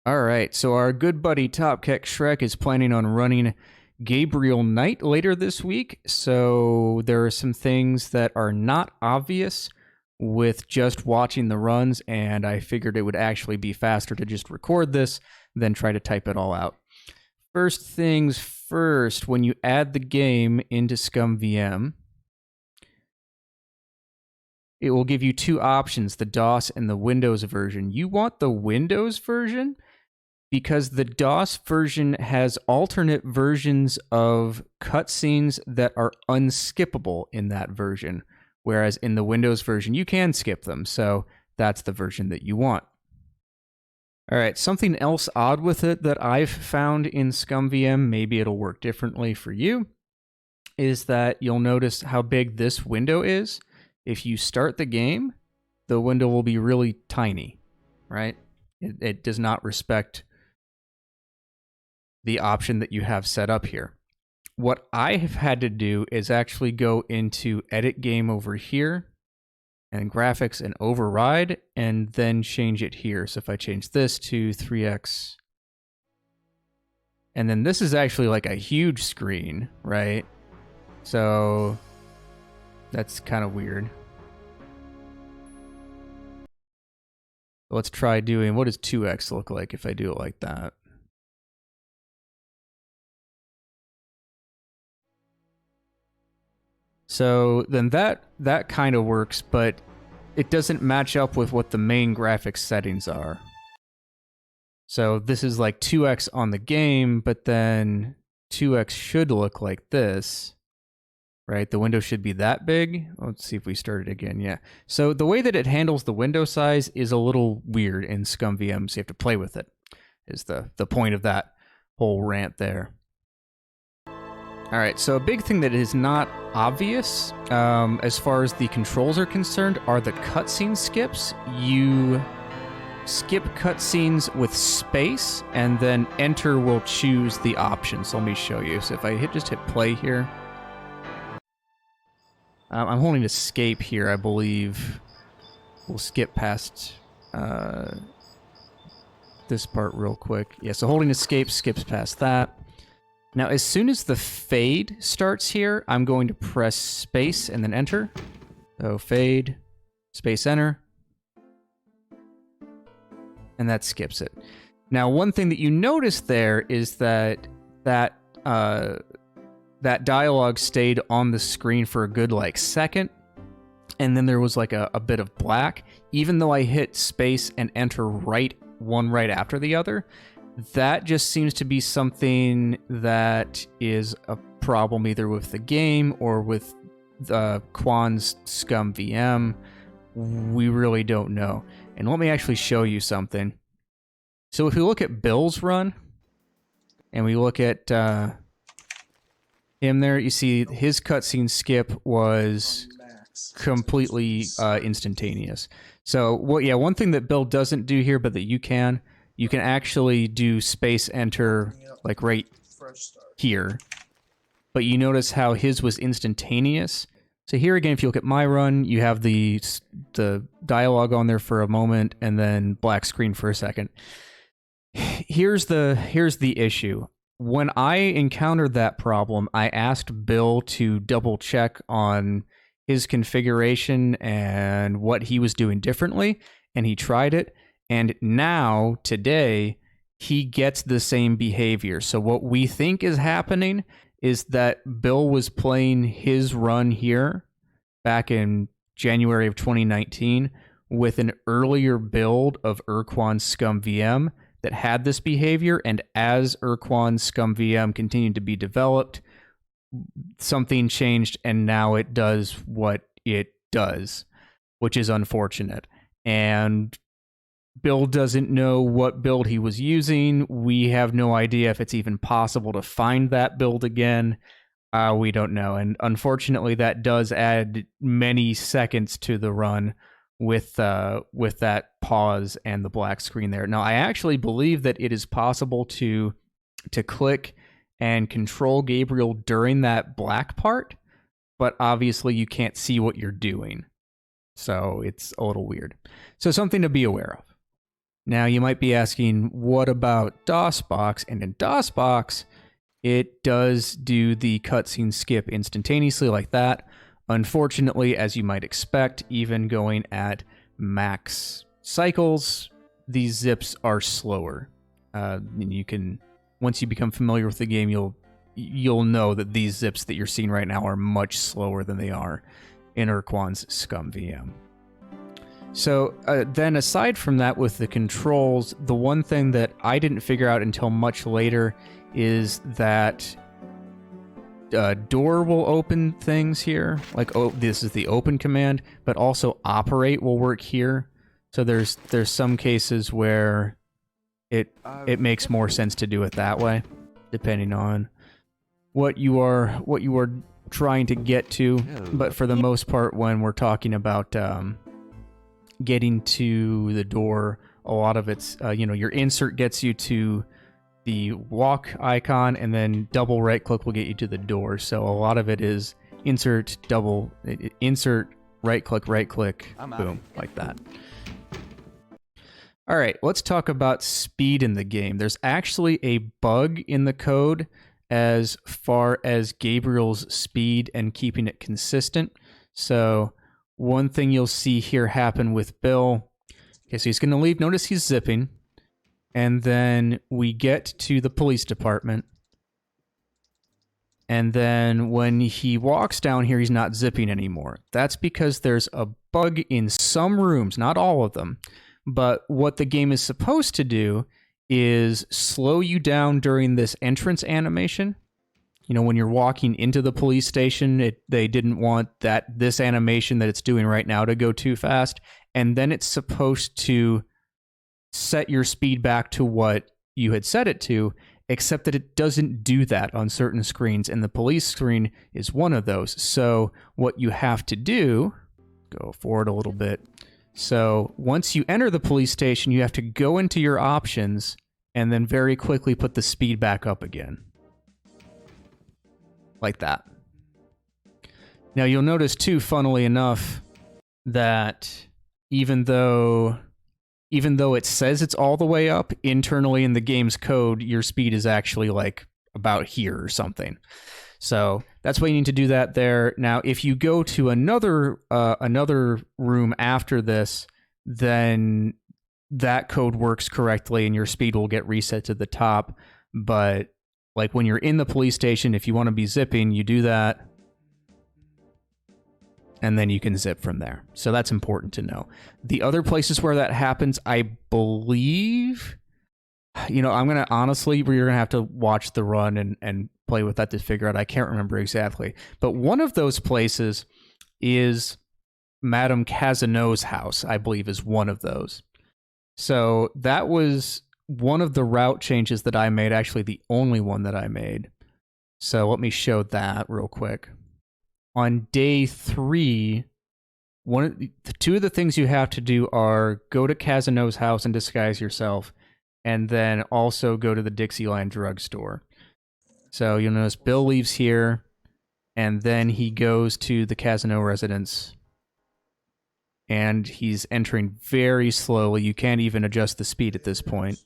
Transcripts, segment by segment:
All right, so our good buddy Topkeck Shrek is planning on running Gabriel Knight later this week. So there are some things that are not obvious with just watching the runs, and I figured it would actually be faster to just record this than try to type it all out. First things first, when you add the game into ScumVM, it will give you two options, the DOS and the Windows version. You want the Windows version because the DOS version has alternate versions of cutscenes that are unskippable in that version, whereas in the Windows version, you can skip them, so that's the version that you want. All right, something else odd with it that I've found in ScumVM, maybe it'll work differently for you, is that you'll notice how big this window is. If you start the game, the window will be really tiny, right? It does not respect the option that you have set up here. What I have had to do is actually go into Edit Game over here and Graphics and Override and then change it here. So if I change this to 3x, and then this is actually like a huge screen, right? So that's kind of weird. Let's try doing, what does 2x look like if I do it like that? So then that kind of works, but it doesn't match up with what the main graphics settings are. So this is like 2x on the game, but then 2x should look like this, right? The window should be that big. Let's see if we start it again. Yeah. So the way that it handles the window size is a little weird in ScumVM, so you have to play with it, is the point of that whole rant there. All right, so a big thing that is not obvious as far as the controls are concerned are the cutscene skips. You skip cutscenes with space, and then enter will choose the option. So let me show you. So if I just hit play here, I'm holding escape here, I believe. We'll skip past this part real quick. Yeah, so holding escape skips past that. Now, as soon as the fade starts here, I'm going to press space and then enter. So fade, space, enter. And that skips it. Now, one thing that you notice there is that dialogue stayed on the screen for a good, like, second. And then there was, like, a bit of black. Even though I hit space and enter one right after the other, that just seems to be something that is a problem either with the game or with Quan's ScumVM. We really don't know. And let me actually show you something. So if we look at Bill's run, and we look at him there, you see his cutscene skip was completely instantaneous. So, one thing that Bill doesn't do here, but that you can actually do space enter like right here. But you notice how his was instantaneous. So here again, if you look at my run, you have the dialogue on there for a moment and then black screen for a second. Here's the issue. When I encountered that problem, I asked Bill to double check on his configuration and what he was doing differently, and he tried it. And now, today, he gets the same behavior. So what we think is happening is that Bill was playing his run here back in January of 2019 with an earlier build of Urquan's ScumVM that had this behavior. And as Urquan's ScumVM continued to be developed, something changed and now it does what it does, which is unfortunate. And Bill doesn't know what build he was using. We have no idea if it's even possible to find that build again. We don't know. And unfortunately, that does add many seconds to the run with that pause and the black screen there. Now, I actually believe that it is possible to click and control Gabriel during that black part, but obviously you can't see what you're doing. So it's a little weird. So something to be aware of. Now, you might be asking, what about DOSBox? And in DOSBox, it does do the cutscene skip instantaneously like that. Unfortunately, as you might expect, even going at max cycles, these zips are slower. And you can, once you become familiar with the game, you'll know that these zips that you're seeing right now are much slower than they are in Urquan's Scum VM. So then aside from that with the controls, the one thing that I didn't figure out until much later is that door will open things here. Like, oh, this is the open command, but also operate will work here. So there's some cases where it makes more sense to do it that way, depending on what you are trying to get to. But for the most part, when we're talking about getting to the door, a lot of it's your insert gets you to the walk icon, and then double right click will get you to the door. So a lot of it is insert right click, boom, like that. All right, let's talk about speed in the game. There's actually a bug in the code as far as Gabriel's speed and keeping it consistent. So one thing you'll see here happen with Bill, okay, so he's going to leave. Notice he's zipping. And then we get to the police department. And then when he walks down here, he's not zipping anymore. That's because there's a bug in some rooms, not all of them. But what the game is supposed to do is slow you down during this entrance animation. You know, when you're walking into the police station, they didn't want this animation that it's doing right now to go too fast. And then it's supposed to set your speed back to what you had set it to, except that it doesn't do that on certain screens, and the police screen is one of those. So what you have to do, go forward a little bit. So once you enter the police station, you have to go into your options and then very quickly put the speed back up again. Like that. Now you'll notice too, funnily enough, that even though it says it's all the way up, internally in the game's code, your speed is actually like about here or something. So that's why you need to do that there. Now, if you go to another room after this, then that code works correctly and your speed will get reset to the top. But like when you're in the police station, if you want to be zipping, you do that. And then you can zip from there. So that's important to know. The other places where that happens, I believe, I'm going to honestly, you're going to have to watch the run and play with that to figure out. I can't remember exactly. But one of those places is Madame Casanot's house, I believe, is one of those. So that was one of the route changes that I made, actually the only one that I made. So let me show that real quick. On day 3, two of the things you have to do are go to Casanot's house and disguise yourself, and then also go to the Dixieland drugstore. So you'll notice Bill leaves here, and then he goes to the Casanot residence, and he's entering very slowly. You can't even adjust the speed at this point.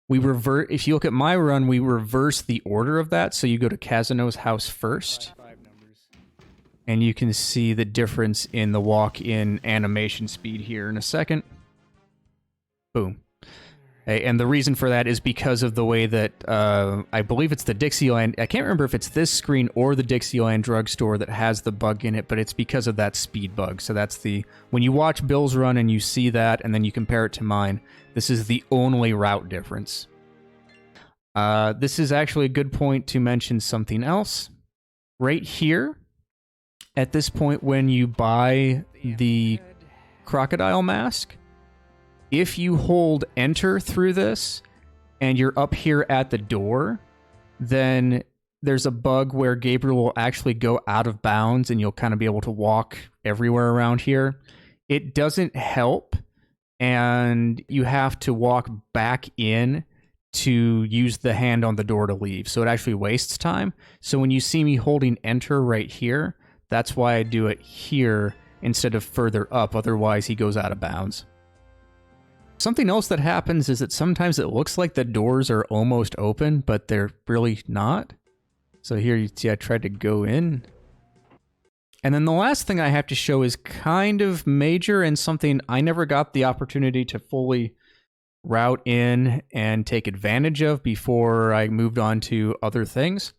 If you look at my run, we reverse the order of that. So you go to Casanot's house first. And you can see the difference in the walk-in animation speed here in a second. Boom. And the reason for that is because of the way that, I believe it's the Dixieland, I can't remember if it's this screen or the Dixieland drugstore that has the bug in it, but it's because of that speed bug. So that's when you watch Bill's run and you see that, and then you compare it to mine, this is the only route difference. This is actually a good point to mention something else. Right here, at this point when you buy the crocodile mask, if you hold enter through this and you're up here at the door, then there's a bug where Gabriel will actually go out of bounds and you'll kind of be able to walk everywhere around here. It doesn't help, and you have to walk back in to use the hand on the door to leave. So it actually wastes time. So when you see me holding enter right here, that's why I do it here instead of further up, otherwise he goes out of bounds. Something else that happens is that sometimes it looks like the doors are almost open, but they're really not. So here you see I tried to go in. And then the last thing I have to show is kind of major and something I never got the opportunity to fully route in and take advantage of before I moved on to other things,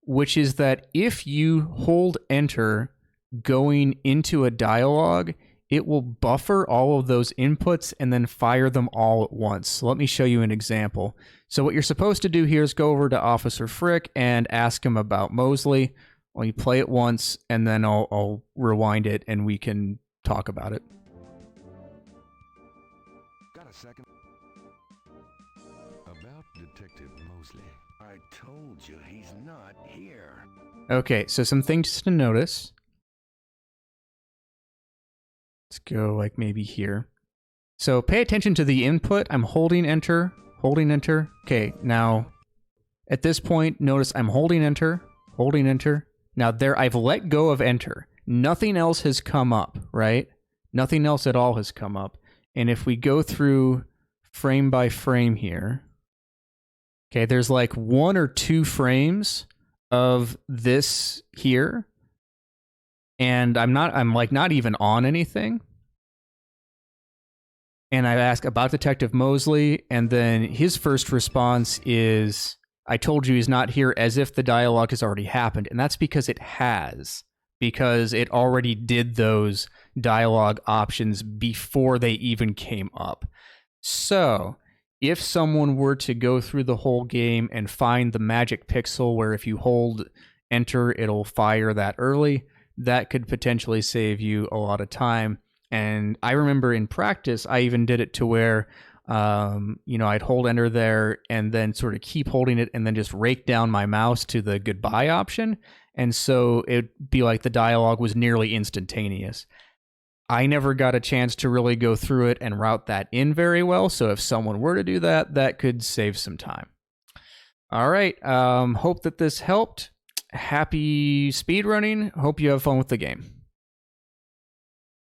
which is that if you hold enter going into a dialogue, it will buffer all of those inputs and then fire them all at once. So let me show you an example. So what you're supposed to do here is go over to Officer Frick and ask him about Mosley. Well, you play it once, and then I'll rewind it, and we can talk about it. Got a second? About Detective Mosley. I told you he's not here. Okay, so some things to notice. Let's go like maybe here. So pay attention to the input. I'm holding enter, holding enter. Okay, now at this point, notice I'm holding enter, holding enter. Now there, I've let go of enter. Nothing else has come up, right? Nothing else at all has come up. And if we go through frame by frame here, okay, there's like 1 or 2 frames of this here. And I'm like not even on anything. And I ask about Detective Mosley, and then his first response is, I told you he's not here, as if the dialogue has already happened. And that's because it has, because it already did those dialogue options before they even came up. So if someone were to go through the whole game and find the magic pixel where if you hold enter, it'll fire that early, that could potentially save you a lot of time. And I remember in practice, I even did it to where I'd hold enter there and then sort of keep holding it and then just rake down my mouse to the goodbye option. And so it'd be like the dialogue was nearly instantaneous. I never got a chance to really go through it and route that in very well. So if someone were to do that, that could save some time. All right. Hope that this helped. Happy speedrunning. Hope you have fun with the game.